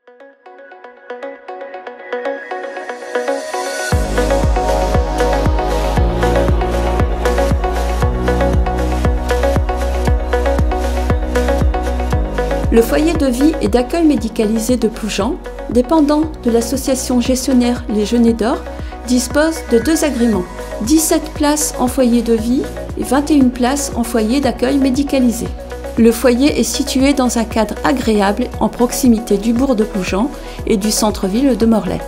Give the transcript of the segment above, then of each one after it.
Le foyer de vie et d'accueil médicalisé de Ploujean, dépendant de l'association gestionnaire Les Genêts d'Or, dispose de 2 agréments, 17 places en foyer de vie et 21 places en foyer d'accueil médicalisé. Le foyer est situé dans un cadre agréable en proximité du bourg de Ploujean et du centre-ville de Morlaix.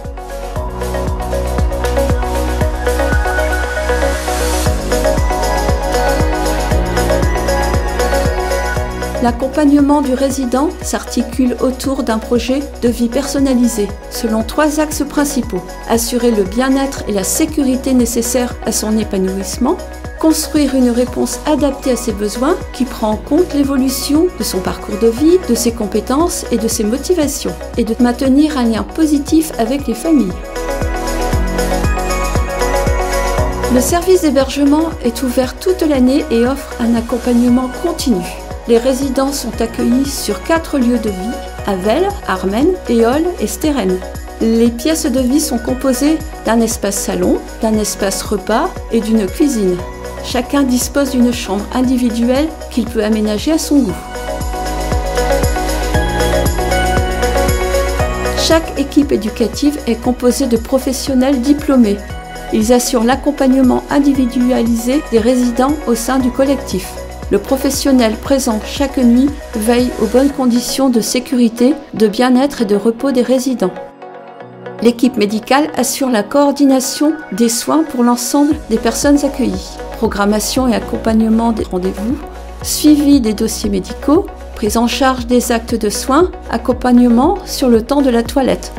L'accompagnement du résident s'articule autour d'un projet de vie personnalisé, selon 3 axes principaux. Assurer le bien-être et la sécurité nécessaires à son épanouissement, construire une réponse adaptée à ses besoins qui prend en compte l'évolution de son parcours de vie, de ses compétences et de ses motivations, et de maintenir un lien positif avec les familles. Le service d'hébergement est ouvert toute l'année et offre un accompagnement continu. Les résidents sont accueillis sur 4 lieux de vie, à Vels, Armennes, Éole et Stérène. Les pièces de vie sont composées d'un espace salon, d'un espace repas et d'une cuisine. Chacun dispose d'une chambre individuelle qu'il peut aménager à son goût. Chaque équipe éducative est composée de professionnels diplômés. Ils assurent l'accompagnement individualisé des résidents au sein du collectif. Le professionnel présent chaque nuit veille aux bonnes conditions de sécurité, de bien-être et de repos des résidents. L'équipe médicale assure la coordination des soins pour l'ensemble des personnes accueillies. Programmation et accompagnement des rendez-vous, suivi des dossiers médicaux, prise en charge des actes de soins, accompagnement sur le temps de la toilette.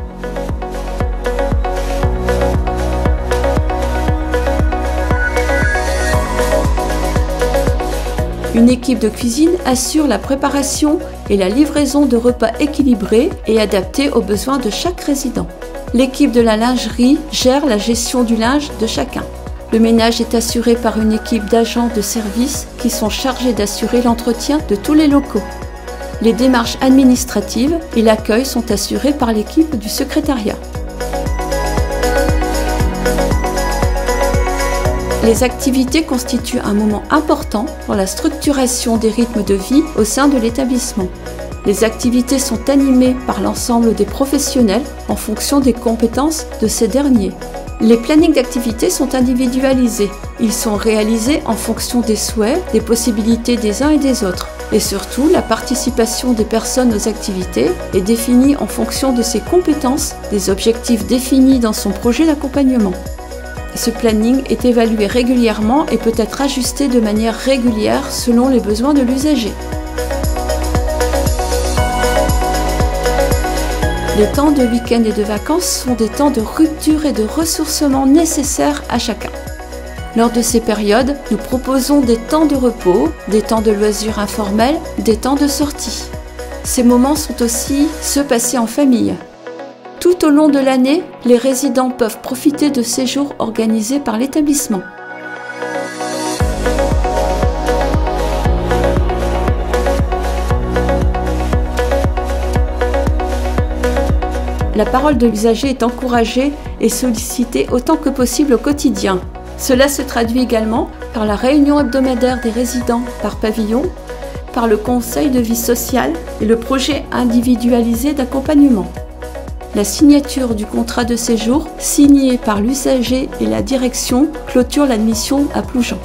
Une équipe de cuisine assure la préparation et la livraison de repas équilibrés et adaptés aux besoins de chaque résident. L'équipe de la lingerie gère la gestion du linge de chacun. Le ménage est assuré par une équipe d'agents de service qui sont chargés d'assurer l'entretien de tous les locaux. Les démarches administratives et l'accueil sont assurés par l'équipe du secrétariat. Les activités constituent un moment important dans la structuration des rythmes de vie au sein de l'établissement. Les activités sont animées par l'ensemble des professionnels en fonction des compétences de ces derniers. Les plannings d'activités sont individualisés. Ils sont réalisés en fonction des souhaits, des possibilités des uns et des autres. Et surtout, la participation des personnes aux activités est définie en fonction de ses compétences, des objectifs définis dans son projet d'accompagnement. Ce planning est évalué régulièrement et peut être ajusté de manière régulière selon les besoins de l'usager. Les temps de week-end et de vacances sont des temps de rupture et de ressourcement nécessaires à chacun. Lors de ces périodes, nous proposons des temps de repos, des temps de loisirs informels, des temps de sortie. Ces moments sont aussi ceux passés en famille. Tout au long de l'année, les résidents peuvent profiter de séjours organisés par l'établissement. La parole de l'usager est encouragée et sollicitée autant que possible au quotidien. Cela se traduit également par la réunion hebdomadaire des résidents par pavillon, par le conseil de vie sociale et le projet individualisé d'accompagnement. La signature du contrat de séjour, signé par l'usager et la direction, clôture l'admission à Ploujean.